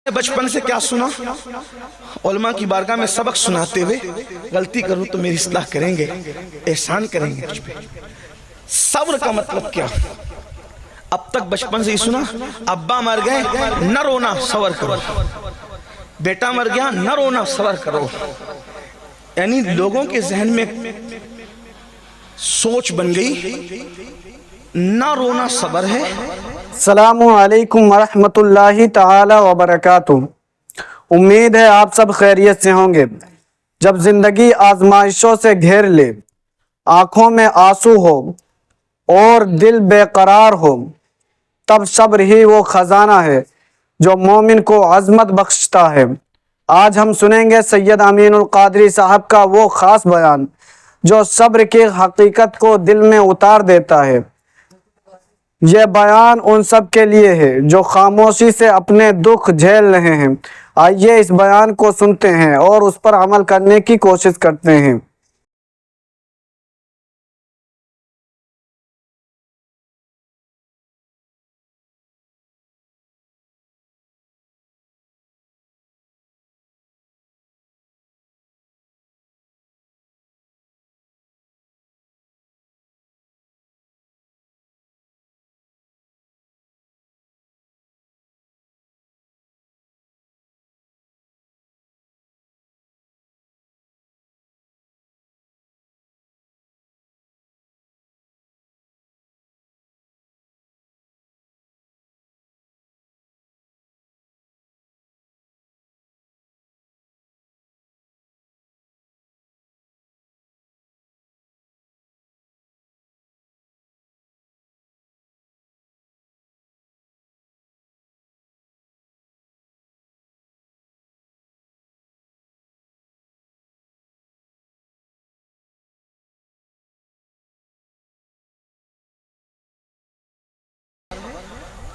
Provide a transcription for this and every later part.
بچپن سے کیا سنا؟ علماء کی بارگاہ میں سبق سناتے ہوئے غلطی کروں تو میری اصلاح کریں گے، احسان کریں گے مجھ پہ۔ صبر کا مطلب کیا؟ اب تک بچپن سے ہی سنا، ابا مر گئے نہ رونا صبر کرو، بیٹا مر گیا نہ رونا صبر کرو، یعنی لوگوں کے ذہن میں سوچ بن گئی نہ رونا صبر ہے۔ السلام علیکم ورحمۃ اللہ تعالی وبرکاتہ۔ امید ہے آپ سب خیریت سے ہوں گے۔ جب زندگی آزمائشوں سے گھیر لے، آنکھوں میں آنسو ہو اور دل بے قرار ہو، تب صبر ہی وہ خزانہ ہے جو مومن کو عظمت بخشتا ہے۔ آج ہم سنیں گے سید امین القادری صاحب کا وہ خاص بیان جو صبر کی حقیقت کو دل میں اتار دیتا ہے۔ یہ بیان ان سب کے لیے ہے جو خاموشی سے اپنے دکھ جھیل رہے ہیں۔ آئیے اس بیان کو سنتے ہیں اور اس پر عمل کرنے کی کوشش کرتے ہیں۔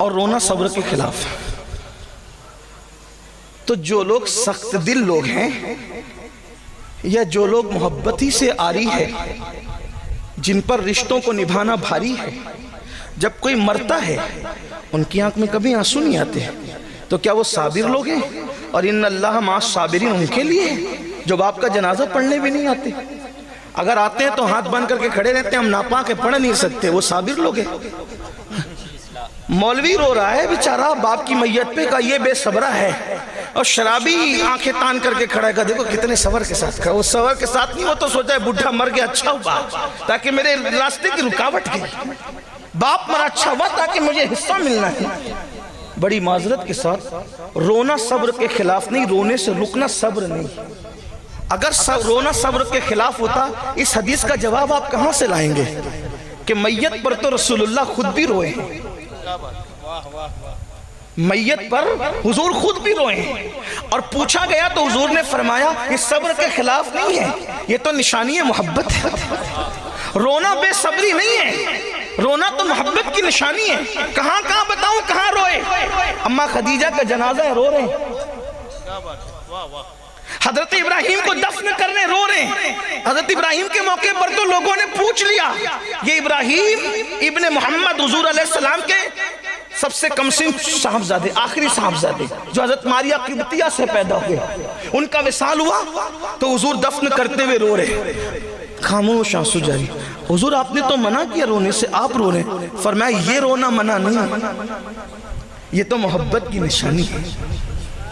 اور رونا صبر کے خلاف ہے۔ تو جو لوگ سخت دل لوگ ہیں یا جو لوگ محبتی سے آری ہے، جن پر رشتوں کو نبھانا بھاری ہے، جب کوئی مرتا ہے ان کی آنکھ میں کبھی آنسو نہیں آتے، تو کیا وہ صابر لوگ ہیں؟ اور ان اللہ مع الصابرین ان کے لیے جو باپ کا جنازہ پڑھنے بھی نہیں آتے، اگر آتے ہیں تو ہاتھ بند کر کے کھڑے رہتے ہیں، ہم ناپاک پڑھ نہیں سکتے، وہ صابر لوگ ہیں۔ مولوی رو رہا ہے بیچارہ باپ کی میت پہ، کا یہ بے صبرہ ہے، اور شرابی آنکھیں تان کر کے کھڑا ہے، دیکھو کتنے صبر کے ساتھ کھڑا۔ وہ صبر کے ساتھ نہیں، وہ تو سوچا ہے بڈھا مر گیا اچھا ہوا تاکہ میرے راستے کی رکاوٹ کی، باپ مرا اچھا ہوا تاکہ مجھے حصہ ملنا ہے۔ بڑی معذرت کے ساتھ رونا صبر کے خلاف نہیں، رونے سے رکنا صبر نہیں۔ اگر رونا صبر کے خلاف ہوتا اس حدیث کا جواب آپ کہاں سے لائیں گے کہ میت پر تو رسول اللہ خود بھی روئے ہیں، میت پر حضور خود بھی روئے ہیں، اور پوچھا گیا تو حضور نے فرمایا یہ صبر کے خلاف نہیں ہے، یہ تو نشانی محبت ہے۔ رونا بے صبری نہیں ہے، رونا تو محبت کی نشانی ہے۔ کہاں کہاں بتاؤں کہاں روئے؟ اماں خدیجہ کا جنازہ ہے، رو رہے ہیں۔ حضرت ابراہیم کو دفن کرنے رو رہے ہیں۔ حضرت ابراہیم کے موقع پر تو لوگوں نے پوچھ لیا یہ ابراہیم ابن محمد حضور علیہ السلام کے سب سے کم سن صاحبزادے، آخری صاحبزادے جو حضرت ماریہ قبطیہ سے پیدا ہوئے، ان کا وصال ہوا تو حضور دفن کرتے ہوئے رو رہے، خاموش آنسو جاری۔ حضور آپ نے تو منع کیا رونے سے، آپ رو رہے ہیں۔ فرمایا یہ رونا منع نہیں، یہ تو محبت کی نشانی ہے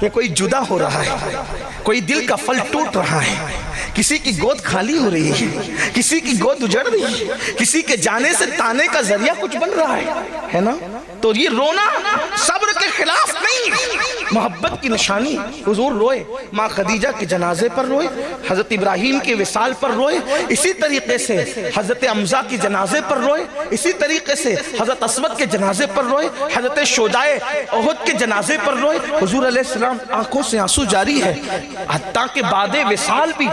کہ کوئی جدا ہو رہا ہے، کوئی دل کا پھل ٹوٹ رہا ہے، کسی کی گود خالی ہو رہی ہے، کسی کی گود اجڑ رہی ہے، کسی کے جانے سے تانے کا ذریعہ کچھ بن رہا ہے نا؟ تو یہ رونا صبر کے خلاف نہیں، محبت کی نشانی۔ حضور روئے، ماں خدیجہ کے جنازے پر روئے، حضرت ابراہیم کے وصال پر روئے، اسی طریقے سے حضرت حمزہ کے جنازے پر روئے، اسی طریقے سے حضرت اسود کے جنازے پر روئے، حضرت شہدائے احد کے جنازے پر روئے۔ حضور علیہ السلام آنکھوں سے آنسو جاری ہے، حتیٰ کہ بعد وصال بھی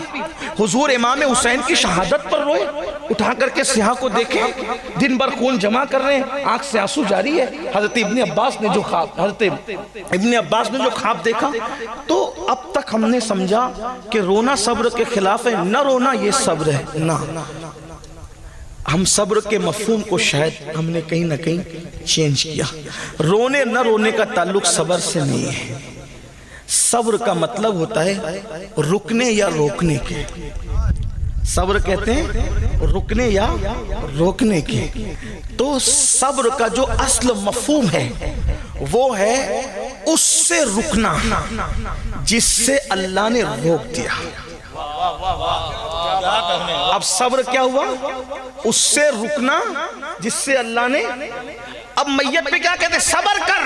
حضور امام حسین کی شہادت پر روئے، اٹھا کر کے سیاہ کو دیکھیں، دن بھر خون جمع کر رہے ہیں، آنکھ سے آنسو جاری ہے۔ حضرت ابن عباس نے جو خواب دیکھا، تو اب تک ہم نے سمجھا کہ رونا صبر کے خلاف ہے، نہ رونا یہ صبر ہے۔ نہ، ہم صبر کے مفہوم کو شاید ہم نے کہیں نہ کہیں چینج کیا۔ رونے نہ رونے کا تعلق صبر سے نہیں ہے، صبر کا مطلب ہوتا ہے رکنے یا روکنے کے. صبر کہتے ہیں رکنے یا روکنے کے. تو صبر کا جو اصل مفہوم ہے وہ ہے اس سے رکنا جس سے اللہ نے روک دیا. اب صبر کیا ہوا؟ اس سے رکنا جس سے اللہ نے. اب میت پہ کیا کہتے ہیں؟ صبر کر.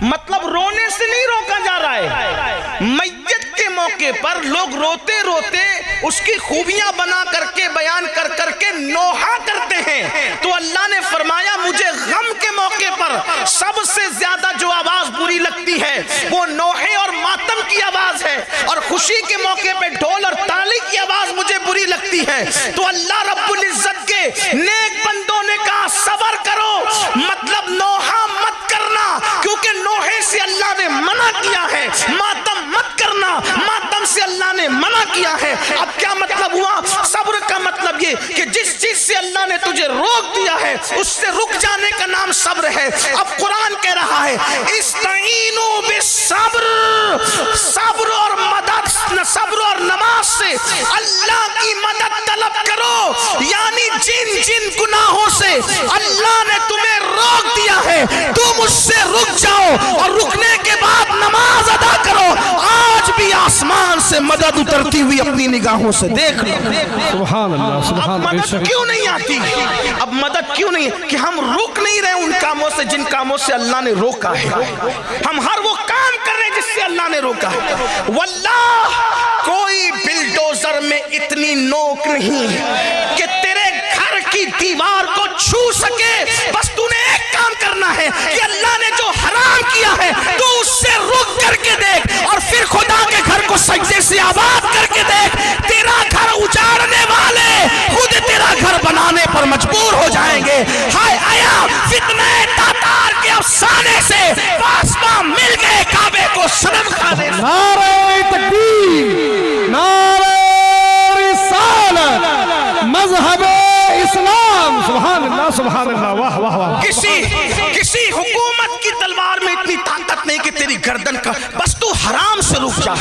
مطلب رونے سے نہیں روکا جا رہا ہے. میت کے موقع پر لوگ روتے روتے اس کی خوبیاں بنا کر کے بیان کر کر کے نوحہ کرتے ہیں. تو اللہ نے فرمایا مجھے غم کے موقع پر سب سے زیادہ جو آواز بری لگتی ہے وہ نوحے اور ماتم کی آواز ہے, اور خوشی کے موقع پہ ڈھول اور تالی کی آواز مجھے بری لگتی ہے. تو اللہ رب العزت کے نیک بندوں نے کہا صبر کرو, مطلب نوحہ مت کرنا کیونکہ نوحے سے اللہ نے منع کیا ہے. ماتم مت کرنا, ماتم سے اللہ نے منع کیا ہے. اب کیا مطلب ہوا؟ صبر کا مطلب یہ کہ جس چیز سے اللہ نے تجھے روک دیا ہے اس سے رک جانے کا نام صبر ہے. اب قرآن کہہ رہا ہے استعینوا بالصبر, صبر اور مدد, صبر اور نماز سے اللہ کی مدد طلب کرو. یعنی جن جن گناہوں سے اللہ نے تمہیں روک دیا ہے تم اس سے رک جاؤ, اور رکنے کے بعد نماز ادا کرو. آج بھی آسمان سے مدد اترتی ہوئی اپنی نگاہوں سے دیکھ لو. سبحان اللہ سبحان اب مدد کیوں نہیں آتی؟ اب مدد کیوں نہیں؟ کہ ہم رک نہیں رہے ان کاموں سے جن کاموں سے اللہ نے روکا ہے. ہم ہر وہ کام کر رہے جس سے اللہ نے روکا ہے. واللہ کوئی بلڈوزر میں اتنی نوک نہیں کہ تیرے گھر کی دیوار کو چھو سکے. بس تو نے ایک کام کرنا ہے کہ اللہ نے جو حرام کیا ہے تو اس سے رک کر کے دیکھ, اور پھر خدا کے گھر کو سجدے سے آباد کر کے دیکھ. تیرا گھر اجاڑنے والے خود تیرا گھر بنانے پر مجبور ہو جائیں گے. ہائے آیا فتنہ تاتار کے افسانے سے آسمان مل گئے کعبے کو صنم کھانے. نعرہ تکبیر, نعرہ رسالت, مذہب اسلام. سبحان اللہ سبحان اللہ, واہ واہ واہ. کسی حکومت کی تلوار میں اتنی طاقت نہیں کہ تیری گردن کا, بس تو حرام سے رک جا.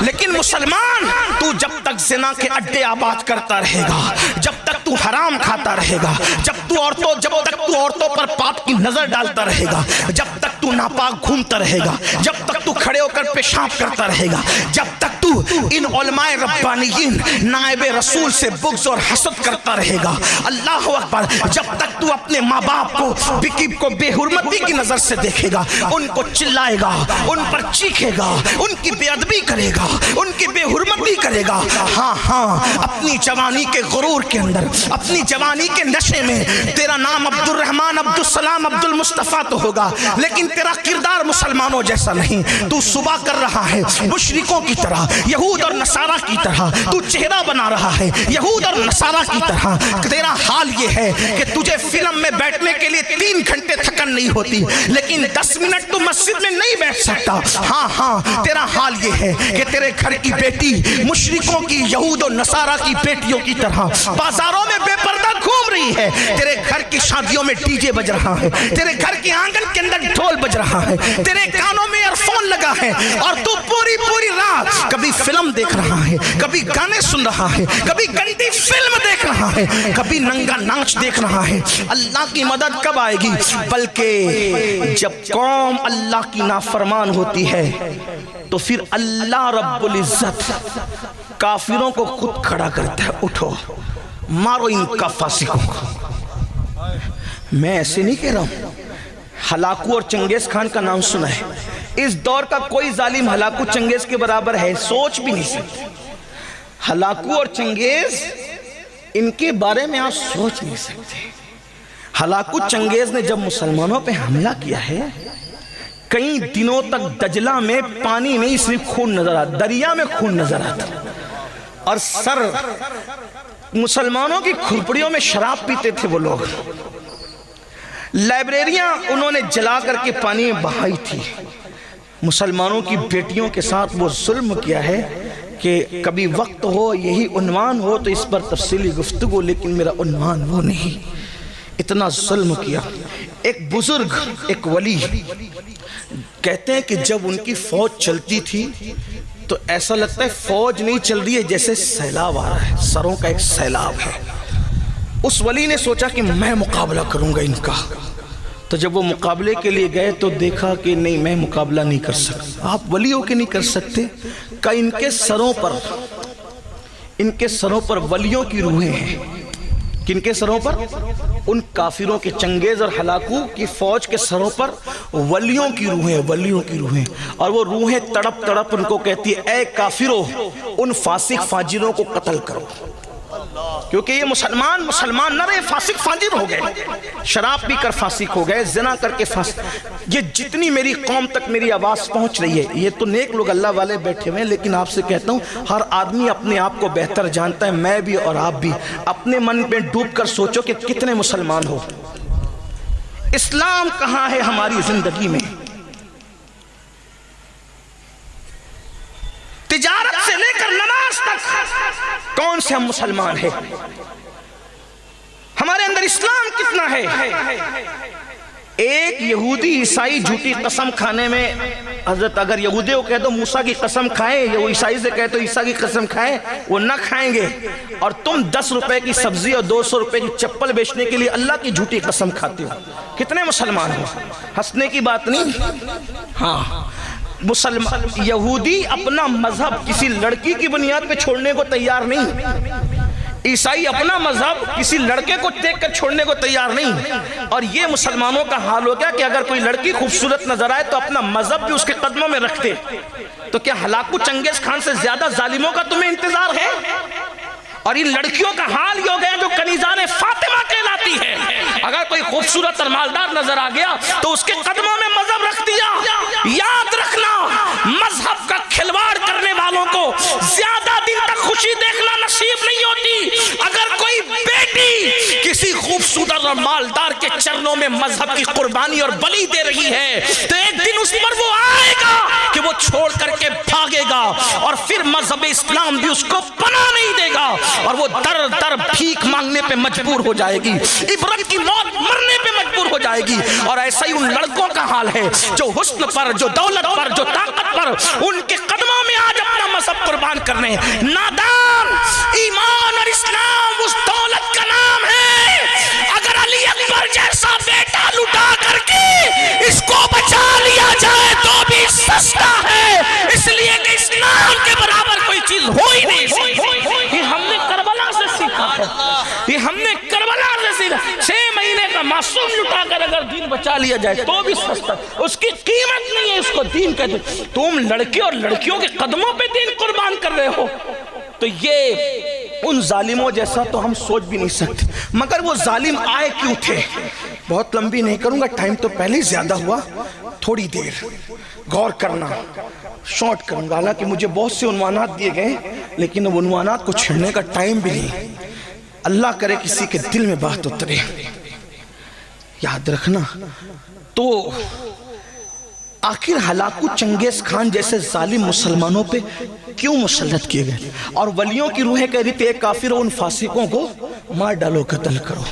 لیکن مسلمان تو جب تک زنا کے اڈے آباد کرتا رہے گا, جب تک تو حرام کھاتا رہے گا, جب تک تو عورتوں پر پاپ کی نظر ڈالتا رہے گا, جب تک تو ناپاک گھومتا رہے گا, جب تک تو کھڑے ہو کر پیشاب کرتا رہے گا, جب تک تو ان علماء ربانیین نائب رسول سے بغض اور حسد کرتا رہے گا, اللہ اکبر, جب تک تو اپنے ماں باپ کو بے حرمتی کی نظر سے دیکھے گا, ان کو چلائے گا, ان پر چیخے گا, ان کی بے ادبی کرے گا, ان کی بے حرمتی کرے گا. ہاں اپنی جوانی کے غرور کے اندر, اپنی جوانی کے نشے میں تیرا نام عبد الرحمن, عبد السلام, عبد المصطفیٰ تو ہوگا, لیکن تیرا کردار مسلمانوں جیسا نہیں. تو صبح کر رہا ہے مشرکوں کی طرح, یہود اور نصارہ کی طرح, تو چہرہ بنا رہا ہے یہود اور نصارہ کی طرح. تیرا حال یہ ہے کہ تجھے فلم میں بیٹھنے کے لیے 3 گھنٹے تھکن نہیں ہوتی, لیکن 10 منٹ تو مسجد میں نہیں بیٹھ سکتا. ہاں تیرا حال یہ ہے کہ تیرے گھر کی بیٹی مشرکوں کی, یہود اور نصارہ کی بیٹیوں کی طرح بازاروں میں بے پردہ گھوم رہی ہے. تیرے گھر کی شادیوں میں ڈی جے بج رہا ہے, تیرے گھر کے آنگن کے اندر ڈھول بج رہا ہے, تیرے کانوں میں ایئر فون لگا ہے, اور تو پوری رات کبھی فلم دیکھ رہا ہے, کبھی گانے سن رہا ہے, کبھی گندی فلم دیکھ رہا ہے, کبھی ننگا ناچ دیکھ رہا ہے. اللہ کی مدد کب آئے گی؟ بلکہ جب قوم اللہ کی نافرمان ہوتی ہے تو پھر اللہ رب العزت کافروں کو خود کھڑا کرتا ہے, اٹھو مارو ان کا فاسقوں کو. میں ایسے نہیں کہہ رہا ہوں. ہلاکو اور چنگیز خان کا نام سنا ہے. اس دور کا کوئی ظالم ہلاکو چنگیز کے برابر ہے, سوچ بھی نہیں سکتے. ہلاکو اور چنگیز, ان کے بارے میں آپ سوچ نہیں سکتے. ہلاکو چنگیز نے جب مسلمانوں پہ حملہ کیا ہے, کئی دنوں تک دجلہ میں پانی نہیں صرف خون نظر آتا, دریا میں خون نظر آتا, اور سر مسلمانوں کی کھرپڑیوں میں شراب پیتے تھے وہ لوگ. لائبریریاں انہوں نے جلا کر کے پانی میں بہائی تھی. مسلمانوں کی بیٹیوں کے ساتھ وہ ظلم کیا ہے کہ کبھی وقت ہو, یہی عنوان ہو تو اس پر تفصیلی گفتگو, لیکن میرا عنوان وہ نہیں. اتنا ظلم کیا. ایک بزرگ، ایک ولی کہتے ہیں کہ جب ان کی فوج چلتی تھی تو ایسا لگتا ہے فوج نہیں چل رہی ہے، جیسے سیلاب آ رہا ہے، سروں کا ایک سیلاب ہے۔ اس ولی نے سوچا کہ میں مقابلہ کروں گا ان کا۔ تو جب وہ مقابلے کے لیے گئے تو دیکھا کہ نہیں، میں مقابلہ نہیں کر سکتا۔ آپ ولی ہو کے نہیں کر سکتے؟ کہ ان کے سروں پر ولیوں کی روحیں ہیں۔ کن کے سروں پر؟ ان کافروں کے، چنگیز اور ہلاکو کی فوج کے سروں پر ولیوں کی روحیں، ولیوں کی روحیں۔ اور وہ روحیں تڑپ تڑپ ان کو کہتی ہے اے کافروں، ان فاسق فاجروں کو قتل کرو، کیونکہ یہ مسلمان نہ رہے، فاسق فاجر ہو گئے، شراب پی کر فاسق ہو گئے، زنا کر کے فاسق۔ یہ جتنی میری قوم تک میری آواز پہنچ رہی ہے، یہ تو نیک لوگ اللہ والے بیٹھے ہوئے ہیں، لیکن آپ سے کہتا ہوں ہر آدمی اپنے آپ کو بہتر جانتا ہے، میں بھی اور آپ بھی۔ اپنے من میں ڈوب کر سوچو کہ کتنے مسلمان ہو۔ اسلام کہاں ہے ہماری زندگی میں؟ تجارت سے لے کر نماز تک کون سے ہم مسلمان ہیں؟ ہمارے اندر اسلام کتنا ہے؟ ایک یہودی عیسائی جھوٹی قسم کھانے میں، حضرت اگر یہودی کو کہہ دو موسیٰ کی قسم کھائیں، یا وہ عیسائی سے کہہ دو عیسیٰ کی قسم کھائیں، وہ نہ کھائیں گے۔ اور تم 10 روپے کی سبزی اور 200 روپے کی چپل بیچنے کے لیے اللہ کی جھوٹی قسم کھاتے ہو۔ کتنے مسلمان ہو؟ ہنسنے کی بات نہیں۔ ہاں، یہودی اپنا مذہب کسی لڑکی کی بنیاد پہ چھوڑنے کو تیار نہیں، عیسائی اپنا مذہب کسی لڑکے کو دیکھ کر چھوڑنے کو تیار نہیں۔ اور یہ مسلمانوں کا حال ہو گیا کہ اگر کوئی لڑکی خوبصورت نظر آئے تو اپنا مذہب بھی اس کے قدموں میں رکھتے۔ تو کیا ہلاکو چنگیز خان سے زیادہ ظالموں کا تمہیں انتظار ہے؟ اور ان لڑکیوں کا حال یہ ہو گیا جو کنیزان فاطمہ کہلاتی ہے، اگر کوئی خوبصورت اور مالدار نظر آ گیا تو اس کے قدموں میں مذہب رکھ دیا۔ یاد رکھنا، مذہب کا کھلواڑ کرنے والوں کو زیادہ دن تک خوشی دیکھنا نصیب نہیں ہوتی۔ اگر کوئی بیٹی کسی خوبصورت اور مالدار کے چرنوں میں مذہب کی قربانی اور بلی دے رہی ہے تو ایک دن اس پر وہ آئے گا کہ وہ چھوڑ کر کے بھاگے گا، اور پھر مذہب اسلام بھی اس کو پناہ نہیں دے گا، اور وہ در در بھیک مانگنے پہ مجبور ہو جائے گی، عبرت کی موت مرنے پہ مجبور ہو جائے گی۔ اور ایسا ہی ان لڑکوں کا حال ہے جو حسن پر، جو دولت پر، جو طاقت پر، ان کے قدموں میں آج اپنا مذہب قربان کرنے ہیں۔ نادان، ایمان اور اسلام اس دولت کا نام ہے۔ اگر علی اکبر جیسا بیٹا لٹا کر کے اس کو بچا لیا جائے تو بھی سستا ہے، اس لیے کہ اسلام کے برابر کوئی چیز ہو ہی نہیں سکتی۔ یہ ہم نے کربلا سے سیکھا ہے، یہ ہم نے کربلا سے سیکھا۔ 6 مہینے کا معصوم لٹا کر اگر دین بچا لیا جائے تو بھی سستا، اس کی قیمت نہیں ہے، اس کو دین کہتے۔ تم لڑکے اور لڑکیوں کے قدموں پہ دین قربان کر رہے ہو، تو یہ ان ظالموں جیسا تو ہم سوچ بھی نہیں سکتے۔ مگر وہ ظالم آئے کیوں تھے؟ بہت لمبی نہیں کروں گا، ٹائم تو پہلے ہی زیادہ ہوا، تھوڑی دیر غور کرنا، شارٹ کروں گا۔ حالانکہ مجھے بہت سے عنوانات دیے گئے لیکن اب عنوانات کو چھڑنے کا ٹائم بھی نہیں۔ اللہ کرے کسی کے دل میں بات اترے۔ یاد رکھنا، تو آخر ہلاکو چنگیز خان جیسے ظالم مسلمانوں پہ کیوں مسلط کیے گئے؟ اور ولیوں کی روحیں کہہ رہی تھی اے کافروں، ان فاسقوں کو مار ڈالو، قتل کرو۔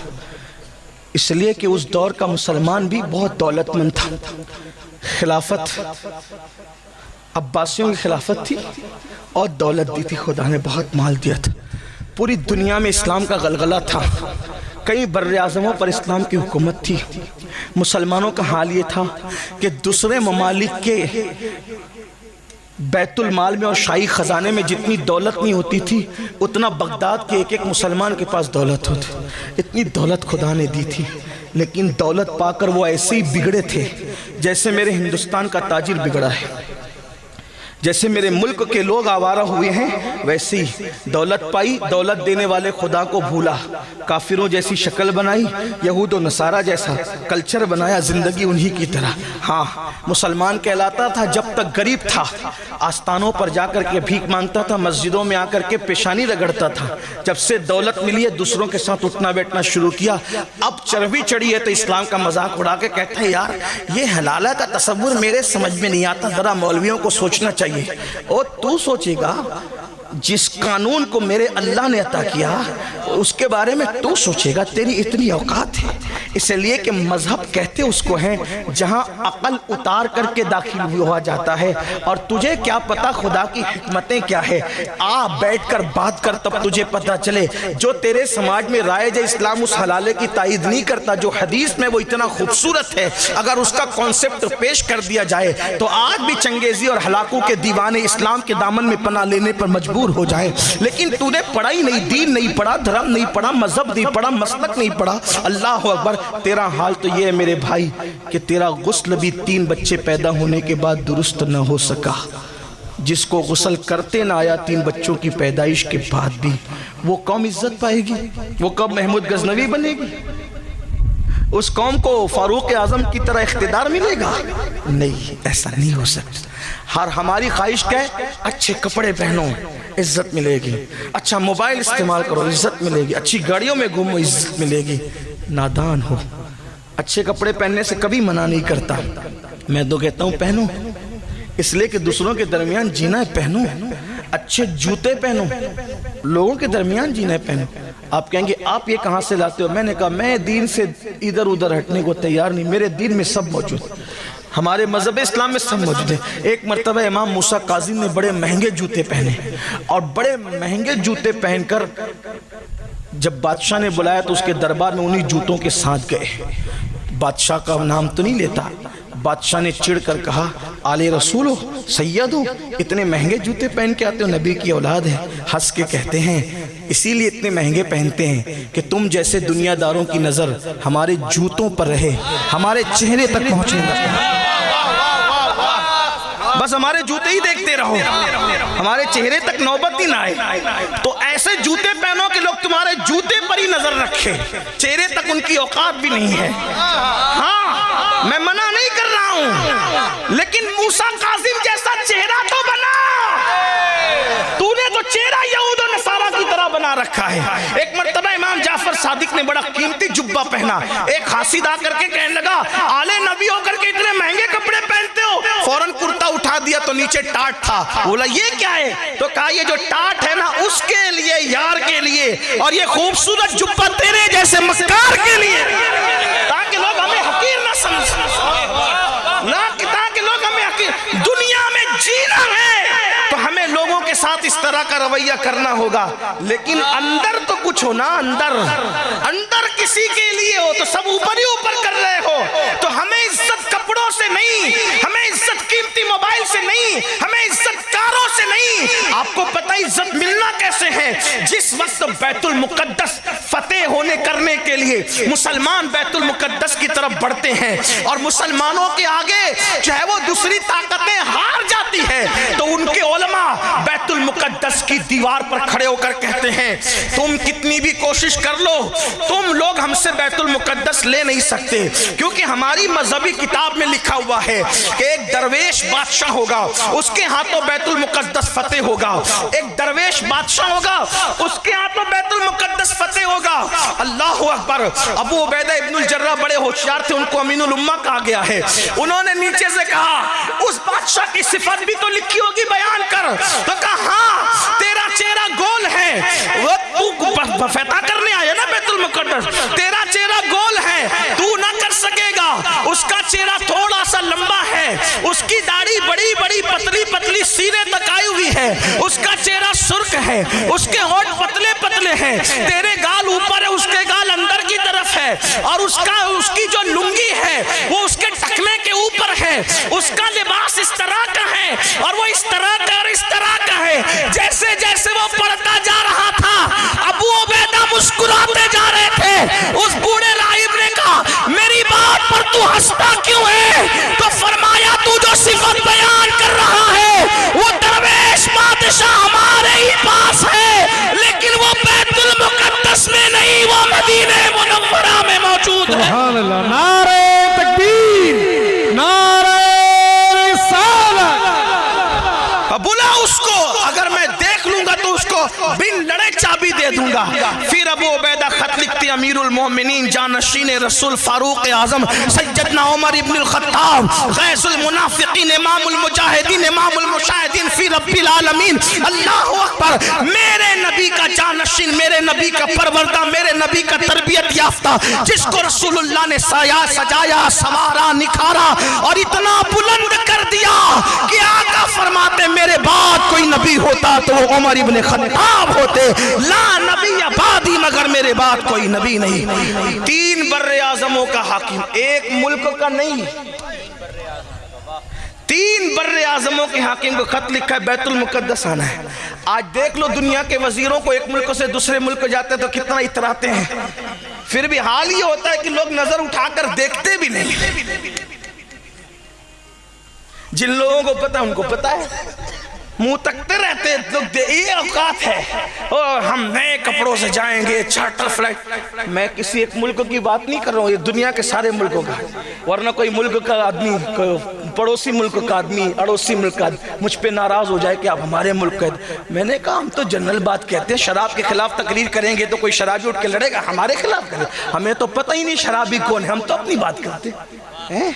اس لیے کہ اس دور کا مسلمان بھی بہت دولت مند تھا۔ خلافت عباسیوں کی خلافت تھی اور دولت دی تھی، خدا نے بہت مال دیا تھا، پوری دنیا میں اسلام کا غلغلہ تھا، کئی بر اعظموں پر اسلام کی حکومت تھی۔ مسلمانوں کا حال یہ تھا کہ دوسرے ممالک کے بیت المال میں اور شاہی خزانے میں جتنی دولت نہیں ہوتی تھی اتنا بغداد کے ایک ایک مسلمان کے پاس دولت ہوتی، اتنی دولت خدا نے دی تھی۔ لیکن دولت پا کر وہ ایسے ہی بگڑے تھے جیسے میرے ہندوستان کا تاجر بگڑا ہے، جیسے میرے ملک کے لوگ آوارہ ہوئے ہیں، ویسے ہی دولت پائی، دولت دینے والے خدا کو بھولا، کافروں جیسی شکل بنائی، یہود و نصارہ جیسا کلچر بنایا، زندگی انہی کی طرح۔ ہاں، مسلمان کہلاتا تھا جب تک غریب تھا، آستانوں پر جا کر کے بھیک مانگتا تھا، مسجدوں میں آ کر کے پیشانی رگڑتا تھا۔ جب سے دولت ملی ہے دوسروں کے ساتھ اٹھنا بیٹھنا شروع کیا، اب چربی چڑھی ہے تو اسلام کا مذاق اڑا کے کہتا ہے یار یہ حلالہ کا تصور میرے سمجھ میں نہیں آتا، ذرا مولویوں کو سوچنا چاہیے۔ اور تو سوچے گا جس قانون کو میرے اللہ نے عطا کیا اس کے بارے میں تو سوچے گا، تیری اتنی اوقات ہے، اس لیے کہ مذہب کہتے اس کو ہیں جہاں عقل اتار کر کے داخل ہوا جاتا ہے، اور تجھے کیا پتا خدا کی حکمتیں کیا ہے، آ بیٹھ کر بات کر تب تجھے پتا چلے۔ جو تیرے سماج میں رائج اسلام اس حلالے کی تائید نہیں کرتا جو حدیث میں وہ اتنا خوبصورت ہے، اگر اس کا کانسیپٹ پیش کر دیا جائے تو آج بھی چنگیزی اور ہلاکو کے دیوانے اسلام کے دامن میں پناہ لینے پر مجبور ہو جائے۔ لیکن تو نے پڑھا ہی نہیں، دین نہیں پڑھا، دھرم نہیں پڑھا، مذہب نہیں پڑھا، مسلک نہیں پڑھا۔ اللہ اکبر، تیرا حال تو یہ ہے میرے بھائی کہ تیرا غسل بھی 3 بچے پیدا ہونے کے بعد درست نہ ہو سکا۔ جس کو غسل کرتے نہ آیا 3 بچوں کی پیدائش کے بعد بھی، وہ قوم عزت پائے گی؟ وہ کب محمود غزنوی بنے گی؟ اس قوم کو فاروق اعظم کی طرح اقتدار ملے گا؟ نہیں، ایسا نہیں ہو سکتا۔ ہماری خواہش کیا ہے؟ اچھے کپڑے پہنو، عزت ملے گی، اچھا موبائل استعمال کرو، عزت ملے گی، اچھی گاڑیوں میں گھومو، عزت ملے گی۔ نادان ہو، اچھے کپڑے پہننے سے کبھی منع نہیں کرتا، میں تو کہتا ہوں پہنو، اس لیے کہ دوسروں کے درمیان جینا ہے، پہنو۔ اچھے جوتے پہنو، لوگوں کے درمیان جینا ہے، پہنو۔ آپ کہیں گے آپ یہ کہاں سے لاتے ہو؟ میں نے کہا میں دین سے ادھر ادھر ہٹنے کو تیار نہیں، میرے دین میں سب موجود، ہمارے مذہب اسلام میں سب موجود ہے۔ ایک مرتبہ امام موسیٰ کاظم نے بڑے مہنگے جوتے پہنے، اور بڑے مہنگے جوتے پہن کر جب بادشاہ نے بلایا تو اس کے دربار میں انہی جوتوں کے ساتھ گئے۔ بادشاہ کا نام تو نہیں لیتا، بادشاہ نے چڑھ کر کہا آل رسول ہو، سید ہو، اتنے مہنگے جوتے پہن کے آتے ہو، نبی کی اولاد ہے۔ ہنس کے کہتے ہیں اسی لیے اتنے مہنگے پہنتے ہیں کہ تم جیسے دنیا داروں کی نظر ہمارے جوتوں پر رہے، ہمارے چہرے تک پہنچنے لگے، بس ہمارے جوتے ہی دیکھتے رہو، ہمارے چہرے تک نوبت ہی نہ آئے۔ تو ایسے جوتے پہنو کہ لوگ تمہارے جوتے پر ہی نظر رکھے، چہرے تک ان کی اوقات بھی نہیں ہے۔ ہاں، میں منع نہیں کر رہا ہوں، لیکن موسیٰ کاظم جیسا چہرہ تو بنا، تو نے تو چہرہ یہود و نصارہ کی طرح بنا رکھا ہے۔ ایک مرتبہ امام جعفر صادق نے بڑا قیمتی جبہ پہنا، ایک حاسد آ کر کے کہنے لگا آل نبی ہو کر کے اتنے مہنگے کپڑے پہنتے ہو، فوراً کرتا اٹھا دیا تو نیچے ٹاٹ تھا۔ بولا یہ کیا ہے؟ تو کہا یہ جو ٹاٹ ہے نا اس کے لیے، یار کے لیے، اور یہ خوبصورت جبہ تیرے جیسے مکار کے لیے، تاکہ لوگ ہمیں حقیر نہ سمجھیں، تاکہ لوگ ہمیں حقیر۔ دنیا میں جینا ہے تو ہمیں لوگوں کے ساتھ اس طرح کا رویہ کرنا ہوگا، لیکن اندر تو کچھ ہونا، اندر کسی کے لیے ہو تو سب اوپر ہی اوپر کر رہے ہو۔ تو ہمیں عزت کپڑوں سے نہیں، ہمیں عزت قیمتی موبائل سے نہیں، ہمیں عزت کاروں سے نہیں۔ آپ کو پتہ عزت ملنا کیسے ہے؟ جس وقت بیت المقدس فتح ہونے کرنے کے لیے مسلمان بیت المقدس کی طرف بڑھتے ہیں اور مسلمانوں کے آگے چاہے وہ دوسری طاقتیں ہار جاتی ہیں تو ان کے علماء بیت المقدس کی دیوار پر کھڑے ہو کر کہتے ہیں تم کتنی بھی کوشش کر لو، تم لوگ ہم سے بیت المقدس لے نہیں سکتے، کیونکہ ہماری مذہبی کتاب میں لکھا ہوا ہے کہ ایک درویش بادشاہ ہوگا، اس کے ہاتھوں بیت المقدس فتح ہوگا، ایک درویش بادشاہ ہوگا، اس کے ہاتھوں بیت المقدس فتح ہوگا۔ اللہ اکبر۔ ابو عبیدہ ابن الجراح بڑے ہوشیار تھے، ان کو امین الامہ کہا گیا ہے۔ انہوں نے نیچے سے کہا اس بادشاہ کی صفت بھی تو لکھی ہوگی، بیان کر۔ تو کہا ہاں تیرا چہرہ گول ہے، وہ تو فتح کرنے آیا نا بیت المقدس، تیرا چہرہ گول ہے، تو نہ کر سکے گا۔ اس کا چہرہ تھوڑا سا لمبا ہے، اس کی داڑھی بڑی بڑی پتلی پتلی سینے تک آئی ہوئی ہے، اس کا چہرہ سرخ ہے، اس کے ہونٹ پتلے پتلے ہیں، تیرے گال اوپر ہے، اس کے گال اندر کی طرف ہے، اور اس کی جو لنگی ہے وہ اس کے ٹکنے کے اوپر ہے، اس کا لباس اس طرح کا ہے اور وہ اس طرح کا اور اس طرح کا ہے۔ جیسے جیسے وہ پڑھتا جا رہا تھا ابو عبیدہ مسکراتے جا رہے تھے۔ اس بوڑھے راہب نے کہا میری بات پر تو ہنستا کیوں ہے؟ تو فرمایا تو جو صفت بیان کر رہا ہے وہ درویش بادشاہ ہمارے ہی پاس ہے، لیکن وہ بیت المقدس میں نہیں، وہ مدینہ منورہ میں موجود ہے۔ سبحان اللہ، نعرہ تکبیر، نعرہ رسالت۔ بلا اس کو، اگر میں دیکھ لوں گا تو اس کو بن لڑے چابی دے دوں گا۔ پھر ابو عبیدہ خط لکھتے امیر المومنین جانشین رسول فاروق اعظم سیدنا عمر ابن الخطاب غیث المنافقین امام المجاہدین امام المشاہدین، پھر رب العالمین، اللہ اکبر، میرے نبی کا جانشین، میرے نبی کا پروردہ، میرے نبی کا تربیت یافتہ، جس کو رسول اللہ نے سایا سجایا سوارا نکھارا اور اتنا بلند کر دیا کہ آقا فرماتے میرے بعد کوئی نبی ہوتا تو وہ عمر ابن خطاب ہوتے، لا نبی بعدی، مگر میرے بعد کوئی نبی نہیں۔ 3 بر اعظموں کا حاکم، ایک ملک کا نہیں، 3 بر اعظموں کے حاکم کو خط لکھا ہے بیت المقدس آنا ہے۔ آج دیکھ لو دنیا کے وزیروں کو ایک ملک سے دوسرے ملک جاتے تو کتنا اتراتے ہیں، پھر بھی حال یہ ہوتا ہے کہ لوگ نظر اٹھا کر دیکھتے بھی نہیں۔ جن لوگوں کو پتا ان کو پتا ہے، منہ تکتے رہتے لوگ، یہ اوقات ہے اور ہم نئے کپڑوں سے جائیں گے، چارٹر فلائٹ۔ میں کسی ایک ملک کی بات نہیں کر رہا ہوں، یہ دنیا کے سارے ملکوں کا، ورنہ کوئی ملک کا آدمی، پڑوسی ملک کا آدمی، اڑوسی ملک کا آدمی مجھ پہ ناراض ہو جائے کہ آپ ہمارے ملک کا۔ میں نے کہا ہم تو جنرل بات کہتے ہیں، شراب کے خلاف تقریر کریں گے تو کوئی شرابی اٹھ کے لڑے گا ہمارے خلاف کرے، ہمیں تو پتہ ہی نہیں شرابی کون ہے، ہم تو اپنی بات کرتے ہیں۔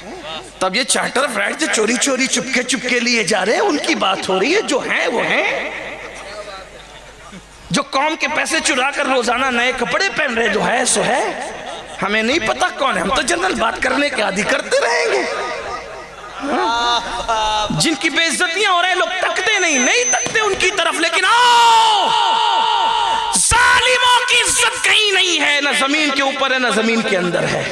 تب یہ چارٹر فلائٹ جو چوری چوری چپکے چپکے لیے جا رہے ہیں ان کی بات ہو رہی ہے، جو ہیں وہ ہیں، جو قوم کے پیسے چرا کر روزانہ نئے کپڑے پہن رہے، جو ہے سو ہے، ہمیں نہیں پتا کون ہے، ہم تو جنرل بات کرنے کے عادی کرتے رہیں گے۔ جن کی بے عزتیاں ہو رہے ہیں لوگ تکتے نہیں تکتے ان کی طرف، لیکن آؤ، ظالموں کی عزت کہیں نہیں ہے، نہ زمین کے اوپر ہے نہ زمین کے اندر ہے۔